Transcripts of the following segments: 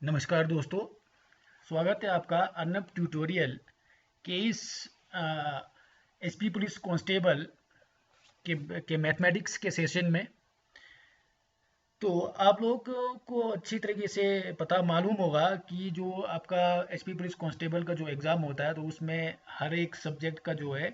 नमस्कार दोस्तों। स्वागत है आपका अर्नब ट्यूटोरियल के इस एसपी पुलिस कांस्टेबल के मैथमेटिक्स के सेशन में। तो आप लोगों को अच्छी तरीके से पता मालूम होगा कि जो आपका एसपी पुलिस कांस्टेबल का जो एग्ज़ाम होता है तो उसमें हर एक सब्जेक्ट का जो है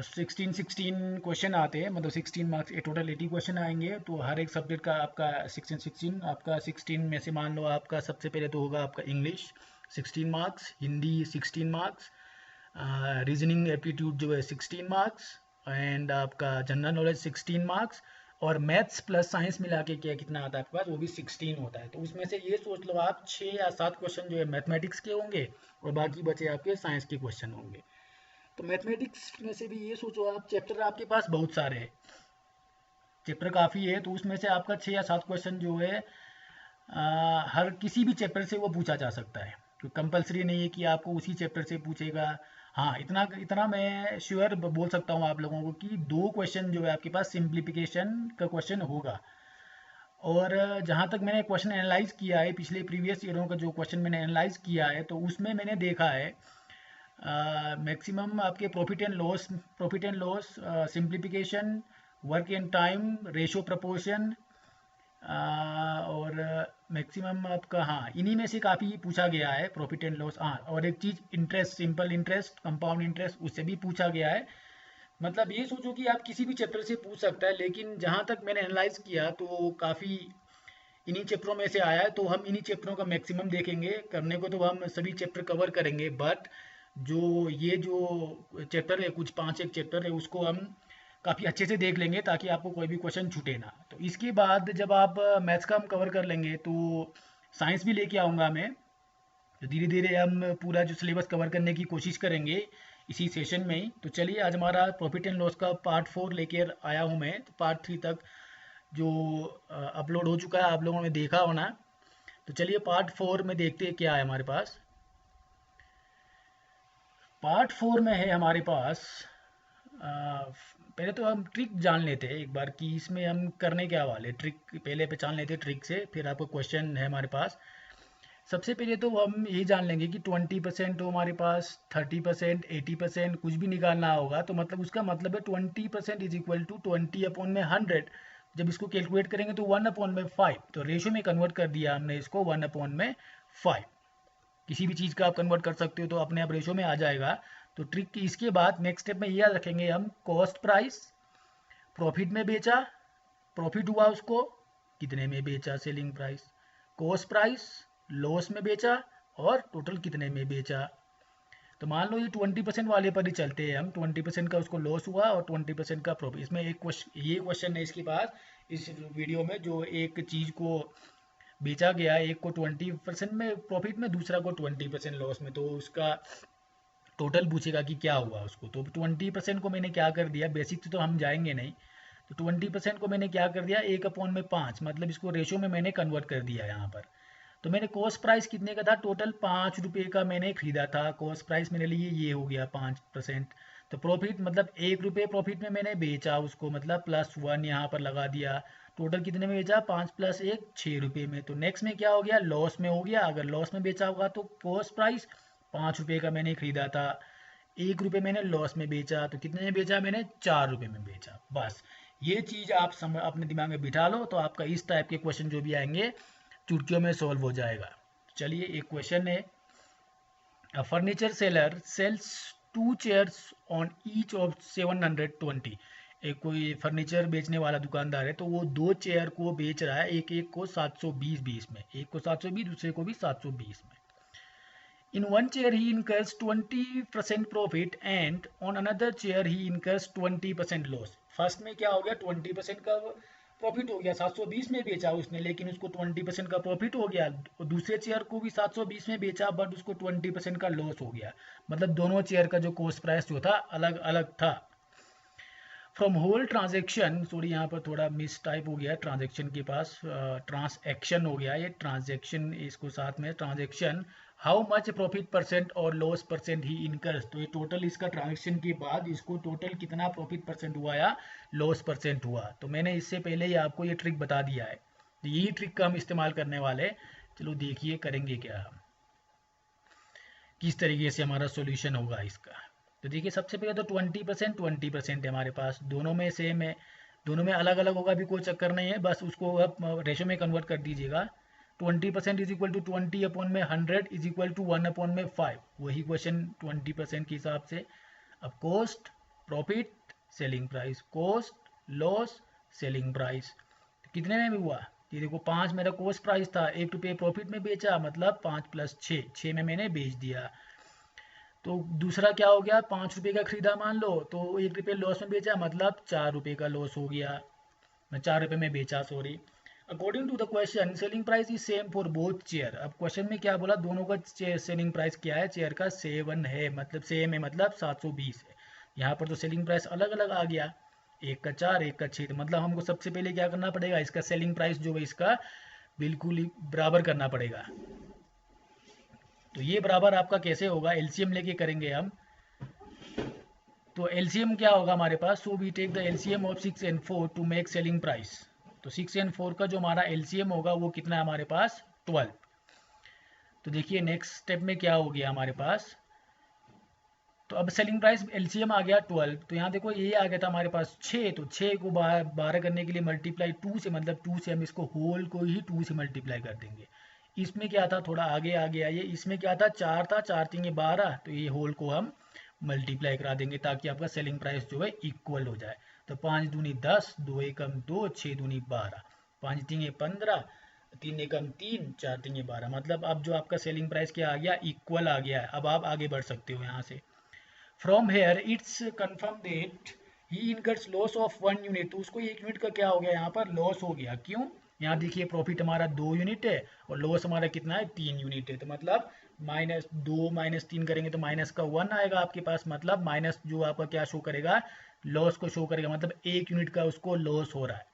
16 क्वेश्चन आते हैं, मतलब 16 मार्क्स, टोटल 80 क्वेश्चन आएंगे। तो हर एक सब्जेक्ट का आपका 16 आपका 16 में से मान लो आपका सबसे पहले तो होगा आपका English 16 marks, Hindi 16 marks, reasoning aptitude जो है 16 मार्क्स, एंड आपका जनरल नॉलेज 16 मार्क्स, और मैथ्स प्लस साइंस मिला के क्या कितना आता है आपके पास, वो भी 16 होता है। तो उसमें से ये सोच लो आप 6 या 7 क्वेश्चन जो है मैथमेटिक्स के होंगे और बाकी बचे आपके साइंस के क्वेश्चन होंगे। तो मैथमेटिक्स में से भी ये सोचो आप, चैप्टर आपके पास बहुत सारे हैं, चैप्टर काफ़ी है, तो उसमें से आपका 6 या 7 क्वेश्चन जो है हर किसी भी चैप्टर से वो पूछा जा सकता है। तो कंपलसरी नहीं है कि आपको उसी चैप्टर से पूछेगा। हाँ, इतना इतना मैं श्योर बोल सकता हूँ आप लोगों को कि 2 क्वेश्चन जो है आपके पास सिंप्लीफिकेशन का क्वेश्चन होगा। और जहाँ तक मैंने क्वेश्चन एनालाइज किया है, पिछले प्रीवियस ईयरों का जो क्वेश्चन मैंने एनालाइज किया है, तो उसमें मैंने देखा है मैक्सिमम आपके profit and loss, simplification, work and time, ratio proportion, और मैक्सिमम आपका, हाँ, इन्हीं में से काफ़ी पूछा गया है, प्रॉफिट एंड लॉस। हाँ, और एक चीज़ interest, simple interest, compound interest, उससे भी पूछा गया है। मतलब ये सोचो कि आप किसी भी चैप्टर से पूछ सकता है, लेकिन जहाँ तक मैंने एनालाइज किया तो काफ़ी इन्हीं चैप्टरों में से आया है। तो हम इन्हीं चैप्टरों का मैक्सिमम देखेंगे, करने को तो हम सभी चैप्टर कवर करेंगे, बट जो चैप्टर है, कुछ 5 एक चैप्टर है, उसको हम काफ़ी अच्छे से देख लेंगे ताकि आपको कोई भी क्वेश्चन छूटे ना। तो इसके बाद जब आप मैथ्स का हम कवर कर लेंगे तो साइंस भी लेके आऊँगा मैं। तो धीरे धीरे हम पूरा जो सिलेबस कवर करने की कोशिश करेंगे इसी सेशन में ही। तो चलिए, आज हमारा प्रॉफिट एंड लॉस का पार्ट 4 लेके आया हूँ मैं। तो पार्ट 3 तक जो अपलोड हो चुका है आप लोगों ने देखा होना। तो चलिए पार्ट 4 में देखते हैं क्या है हमारे पास। पार्ट 4 में है हमारे पास, पहले तो हम ट्रिक जान लेते हैं एक बार कि इसमें हम करने क्या वाले। ट्रिक पहले पहचान लेते हैं ट्रिक से, फिर आपको क्वेश्चन है हमारे पास। सबसे पहले तो हम यही जान लेंगे कि 20% हो हमारे पास, 30%, 80%, कुछ भी निकालना होगा तो मतलब उसका मतलब है 20% इज इक्वल टू 20/100। जब इसको कैलकुलेट करेंगे तो 1/5, तो रेशो में कन्वर्ट कर दिया हमने इसको 1/5। किसी भी चीज़ का आप कन्वर्ट कर सकते हो तो अपने आप रेशो में आ जाएगा। तो ट्रिक इसके बाद नेक्स्ट स्टेप में ये याद रखेंगे हम, कॉस्ट प्राइस, प्रॉफिट में बेचा, प्रॉफिट हुआ उसको कितने में बेचा, selling price, cost price, loss में बेचा, और टोटल कितने में बेचा। तो मान लो ये 20% वाले पर ही चलते हैं हम। 20% का उसको लॉस हुआ और 20% का प्रॉफिट। इसमें एक क्वेश्चन, ये क्वेश्चन है इसके पास इस वीडियो में, जो एक चीज़ को बेचा गया, एक को 20% में प्रॉफिट में, दूसरा को 20% लॉस में, तो उसका टोटल पूछेगा कि क्या हुआ उसको। तो 20% को मैंने क्या कर दिया, बेसिक तो हम जाएंगे नहीं। तो 20% को मैंने क्या कर दिया, 1/5, मतलब इसको रेशो में मैंने कन्वर्ट कर दिया यहाँ पर। तो मैंने कॉस्ट प्राइस कितने का था, टोटल 5 रुपये का मैंने खरीदा था। कॉस्ट प्राइस मेरे लिए ये हो गया 5%। तो प्रॉफिट मतलब 1 रुपये प्रॉफिट में मैंने बेचा उसको, मतलब +1 यहाँ पर लगा दिया। टोटल कितने में बेचा, 5 + 1 6 रुपये में। तो नेक्स्ट में क्या हो गया, लॉस में हो गया। अगर लॉस में बेचा होगा तो कॉस्ट प्राइस 5 रुपये का मैंने खरीदा था, 1 रुपये मैंने लॉस में बेचा, तो कितने में बेचा मैंने, 4 रुपये में बेचा। बस ये चीज़ आप अपने दिमाग में बिठा लो तो आपका इस टाइप के क्वेश्चन जो भी आएंगे चुटकियों में सॉल्व हो जाएगा। चलिए एक क्वेश्चन है, a furniture seller sales 2 chairs on each of 720। एक कोई फर्नीचर बेचने वाला दुकानदार है, तो वो 2 चेयर को बेच रहा है, एक एक को 720 में, एक को 720, दूसरे को भी 720 में। In one chair he incurs 20% profit and on another chair he incurs 20% loss. First में क्या हो गया, 20% का प्रॉफिट हो गया, 720 में बेचा उसने, लेकिन उसको 20% का प्रॉफिट हो गया। दूसरे चेयर को भी 720 में बेचा, बट उसको 20% का लॉस हो गया। मतलब दोनों चेयर का जो कॉस्ट प्राइस जो था अलग अलग था। फ्रॉम होल ट्रांजेक्शन, सॉरी यहाँ पर थोड़ा मिस टाइप हो गया, ट्रांजेक्शन के पास ट्रांसएक्शन हो गया, ये ट्रांजेक्शन इसको साथ में transaction, how much profit percent और लॉस परसेंट ही इनकर्स। तो ये टोटल इसका ट्रांजेक्शन के बाद इसको टोटल कितना प्रॉफिट परसेंट हुआ या लॉस परसेंट हुआ। तो मैंने इससे पहले ही आपको ये ट्रिक बता दिया है। तो यही ट्रिक का हम इस्तेमाल करने वाले। चलो देखिए करेंगे क्या हम, किस तरीके से हमारा सॉल्यूशन होगा इसका। तो देखिए सबसे पहले तो 20% है हमारे पास, दोनों में सेम है, दोनों में अलग अलग होगा भी कोई चक्कर नहीं है, बस उसको आप रेशो में कन्वर्ट कर दीजिएगा। 20% is equal to 20/100 is equal to 1/5, वही क्वेश्चन 20% के हिसाब से। अब cost, profit, selling price, cost, loss, selling price, कितने में भी हुआ, ये देखो 5 मेरा कॉस्ट प्राइस था, 1 रुपये प्रॉफिट में बेचा, मतलब 5 प्लस 6 में मैंने बेच दिया। तो दूसरा क्या हो गया, 5 रुपये का खरीदा मान लो, तो 1 रुपये लॉस में बेचा, मतलब 4 रुपये का लॉस हो गया, मैं 4 रुपये में बेचा, sorry. According to the question selling price is same for both chair. अब क्वेश्चन में क्या बोला, दोनों का सेलिंग प्राइस क्या है, चेयर का 7 है, मतलब सेम है, मतलब 720 है। यहाँ पर तो सेलिंग प्राइस अलग अलग आ गया, एक का 4 एक का 6, तो मतलब हमको सबसे पहले क्या करना पड़ेगा, इसका सेलिंग प्राइस जो है इसका बिल्कुल ही बराबर करना पड़ेगा। तो ये बराबर आपका कैसे होगा, एलसीएम लेके करेंगे हम। तो एलसीएम क्या होगा हमारे पास, so we take the LCM of 6 and 4 to make selling price. तो 6 and 4 का जो हमारा एलसीएम होगा वो कितना है हमारे पास, 12। तो देखिए नेक्स्ट स्टेप में क्या हो गया हमारे पास, तो अब सेलिंग प्राइस एलसीएम आ गया 12, तो यहाँ देखो ये आ गया था हमारे पास 6, तो 6 को 12 करने के लिए मल्टीप्लाई 2 से, मतलब 2 से हम इसको होल को ही 2 से मल्टीप्लाई कर देंगे। इसमें क्या था, थोड़ा आगे आ गया ये, इसमें क्या था 4 था, 4 तीन 12, तो ये होल को हम मल्टीप्लाई करा देंगे ताकि आपका सेलिंग प्राइस जो है इक्वल हो जाए। तो 5 दूनी 10, 2 एकम 2, 6 दूनी 12, 5 तीन 15, 3 एकम 3, 4 तीन 12, मतलब अब जो आपका सेलिंग प्राइस क्या आ गया, इक्वल आ गया है। अब आप आगे बढ़ सकते हो यहाँ से। From here it's confirm that he incurs loss of 1 unit, तो उसको 1 यूनिट का क्या हो गया, यहाँ पर लॉस हो गया। क्यों, यहाँ देखिए प्रॉफिट हमारा 2 यूनिट है और लॉस हमारा कितना है, 3 यूनिट है, तो मतलब -2 -3 करेंगे तो माइनस का 1 आएगा आपके पास, मतलब माइनस जो आपका क्या शो करेगा, लॉस को शो करेगा, मतलब 1 यूनिट का उसको लॉस हो रहा है।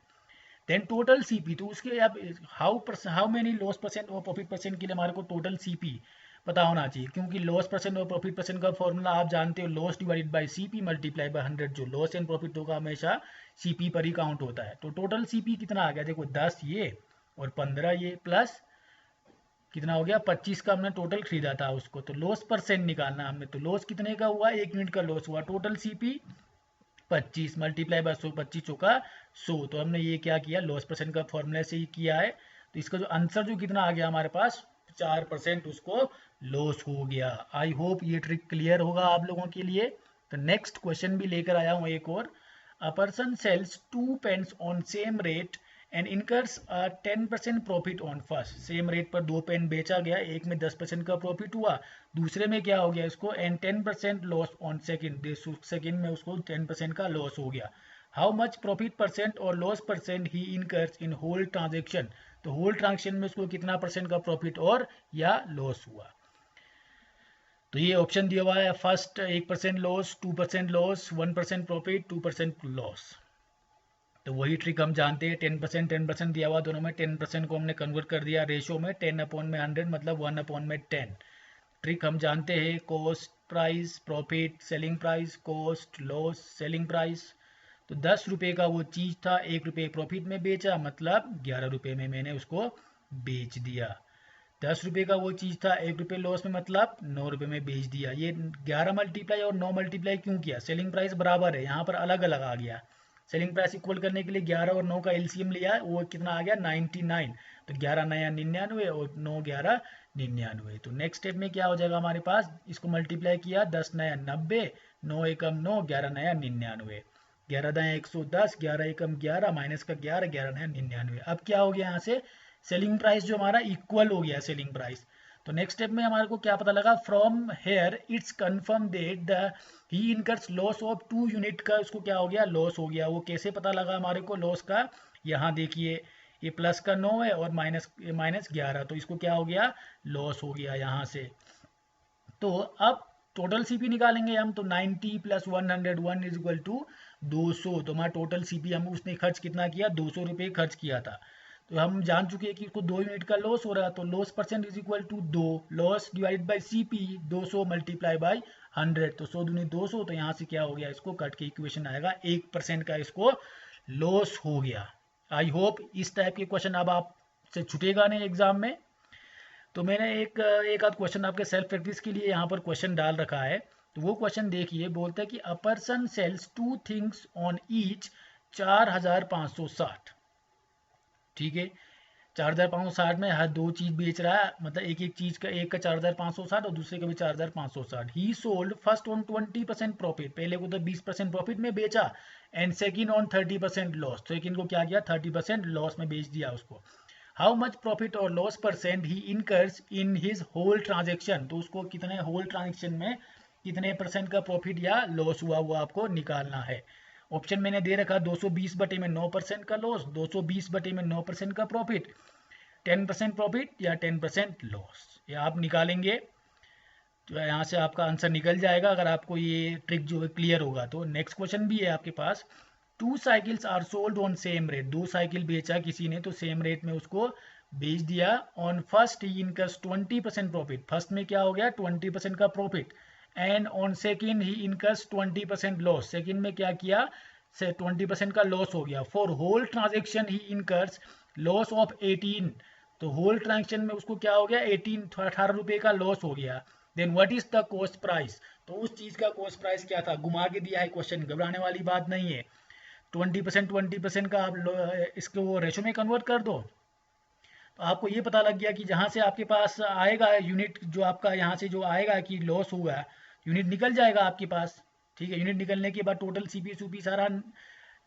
देन टोटल सीपी, तो उसके अब हाउ मेनी लॉस परसेंट और प्रॉफिट परसेंट के लिए हमारे को टोटल सीपी पता होना चाहिए, क्योंकि लॉस परसेंट और प्रॉफिट परसेंट का फॉर्मूला आप जानते हो, loss divided by CP multiply by 100, जो लॉस एंड प्रॉफिट होगा हमेशा सीपी पर ही काउंट होता है। तो टोटल सीपी कितना आ गया, देखो 10 ये और 15 ये, प्लस कितना हो गया, 25 का हमने टोटल खरीदा था उसको, तो लॉस परसेंट निकालना हमें, तो लॉस कितने का हुआ, 1 यूनिट का लॉस हुआ, टोटल सीपी 25 मल्टीप्लाई बाय 100, 25 चौका 100, तो हमने ये क्या किया, लॉस परसेंट का फॉर्मूला से ही किया है। तो इसका जो आंसर जो कितना आ गया हमारे पास, 4% उसको लॉस हो गया। आई होप ये ट्रिक क्लियर होगा आप लोगों के लिए। तो नेक्स्ट क्वेश्चन भी लेकर आया हूँ एक और। A person sells 2 pens on same rate and incurs 10% profit on first, same rate पर 2 पेन बेचा गया, एक में 10% का प्रॉफिट हुआ, दूसरे में क्या हो गया इसको, and 10% loss on second, second में उसको 10% का लॉस हो गया। हाउ मच प्रॉफिट परसेंट और loss percent he incurs in whole transaction, तो होल ट्रांजेक्शन में उसको कितना परसेंट का प्रॉफिट और या लॉस हुआ। तो ये ऑप्शन दिया हुआ है, first 1% loss, 2% loss, 1% profit, 2% loss. तो वही ट्रिक हम जानते हैं, 10% दिया हुआ दोनों में, 10% को हमने कन्वर्ट कर दिया रेशो में, 10/100 मतलब 1/10। ट्रिक हम जानते हैं, cost price profit selling price, cost loss selling price. तो 10 रुपये का वो चीज़ था, 1 रुपये प्रॉफिट में बेचा, मतलब 11 रुपये में मैंने उसको बेच दिया। 10 रुपये का वो चीज़ था, 1 रुपये लॉस में, मतलब 9 रुपये में बेच दिया। ये 11 मल्टीप्लाई और 9 मल्टीप्लाई क्यों किया, सेलिंग प्राइस बराबर है, यहाँ पर अलग अलग आ गया। सेलिंग प्राइस इक्वल करने के लिए 11 और 9 का एलसीएम लिया, वो कितना आ गया 99, तो 11 नया 99 और 9 11 99। तो नेक्स्ट स्टेप में क्या हो जाएगा हमारे पास, इसको मल्टीप्लाई किया, 10 नया 90, 9 एकम 9, 11 नया 99, 11 नया 110, 11 एकम 11 माइनस का 11, 11 नया 99। अब क्या हो गया यहाँ से, सेलिंग प्राइस जो हमारा इक्वल हो गया सेलिंग प्राइस। तो नेक्स्ट स्टेप में हमारे को क्या पता लगा, from here it's confirm that the he incurs loss of 2 unit का, उसको क्या हो गया, लॉस हो गया। वो कैसे पता लगा हमारे को लॉस का, यहाँ देखिए ये प्लस का 9 है और माइनस माइनस 11, तो इसको क्या हो गया, लॉस हो गया यहाँ से। तो अब टोटल सीपी निकालेंगे हम, तो 90 + 101 इज इक्वल टू 200, तो हमारा टोटल सीपी हम उसने खर्च कितना किया, 200 रुपये खर्च किया था। तो हम जान चुके हैं कि उसको 2 यूनिट का लॉस हो रहा है, तो loss percent is equal to 2 loss divided by CP, 200 multiply by 100, तो 100 दूनी 200, तो यहाँ से क्या हो गया, इसको कट के इक्वेशन आएगा 1% का इसको लॉस हो गया। आई होप इस टाइप के क्वेश्चन अब आप से छूटेगा नहीं एग्जाम में। तो मैंने एक आध क्वेश्चन आपके सेल्फ प्रैक्टिस के लिए यहाँ पर क्वेश्चन डाल रखा है। तो वो क्वेश्चन देखिए, बोलता है कि a person sells 2 things on each 4560। ठीक है, 4560 में हर 2 चीज बेच रहा है, मतलब एक एक चीज का, एक का 4560 और दूसरे का भी 4560। He sold first on 20% profit, पहले को तो 20% प्रॉफिट में बेचा, and second on 30% loss, second को क्या किया 30% लॉस में बेच दिया उसको। हाउ मच प्रॉफिट और loss percent he incurs in his whole transaction, तो उसको कितने होल ट्रांजेक्शन में कितने परसेंट का प्रॉफिट या लॉस हुआ वो आपको निकालना है। ऑप्शन मैंने दे रखा 220 बटे में 9% का लॉस, 220 बटे में 9% का प्रॉफिट, 10% प्रॉफिट या 10% लॉस, ये आप निकालेंगे तो यहाँ से आपका आंसर निकल जाएगा, अगर आपको ये ट्रिक जो है क्लियर होगा तो। नेक्स्ट क्वेश्चन भी है आपके पास, 2 cycles are sold on same rate, 2 cycle बेचा किसी ने तो सेम रेट में उसको बेच दिया। On first he incurs 20% profit, first में क्या हो गया 20% का profit, and on second he incurs 20% loss, second में क्या किया से 20% का लॉस हो गया। For whole transaction he incurs loss of 18, तो होल ट्रांजेक्शन में उसको क्या हो गया 18 रुपए का लॉस हो गया। Then what is the cost price, तो उस चीज का कॉस्ट प्राइस क्या था, घुमा के दिया है क्वेश्चन, घबराने वाली बात नहीं है। 20% का आप इसको वो रेशो में कन्वर्ट कर दो, तो आपको ये पता लग गया कि जहां से आपके पास आएगा यूनिट, जो आपका यहाँ से जो आएगा कि लॉस हुआ, यूनिट निकल जाएगा आपके पास। ठीक है, यूनिट निकलने के बाद टोटल सीपी सूपी सारा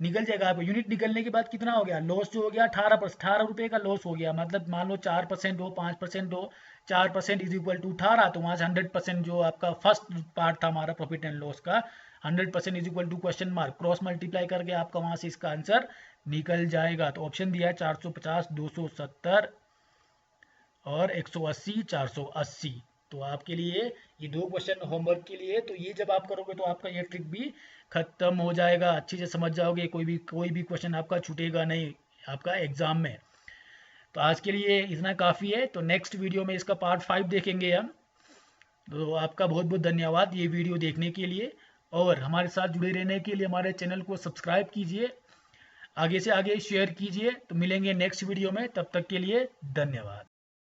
निकल जाएगा आपको। यूनिट निकलने के बाद कितना हो गया लॉस, जो हो गया 18 रुपए का लॉस हो गया, मतलब मान लो 4% हो 5% हो, 4% इज इक्वल टू 18, तो वहां से 100% जो आपका फर्स्ट पार्ट था हमारा प्रॉफिट एंड लॉस का, 100% is equal to question mark, cross multiply करके आपका वहां से इसका आंसर निकल जाएगा। तो ऑप्शन दिया है 450, 270 और 180, 480। तो आपके लिए ये 2 क्वेश्चन होमवर्क के लिए, तो ये जब आप करोगे तो आपका ये ट्रिक भी खत्म हो जाएगा, अच्छे से समझ जाओगे, कोई भी क्वेश्चन आपका छूटेगा नहीं आपका एग्जाम में। तो आज के लिए इतना काफ़ी है, तो नेक्स्ट वीडियो में इसका पार्ट 5 देखेंगे हम। तो आपका बहुत बहुत धन्यवाद ये वीडियो देखने के लिए, और हमारे साथ जुड़े रहने के लिए हमारे चैनल को सब्सक्राइब कीजिए, आगे से आगे शेयर कीजिए। तो मिलेंगे नेक्स्ट वीडियो में, तब तक के लिए धन्यवाद।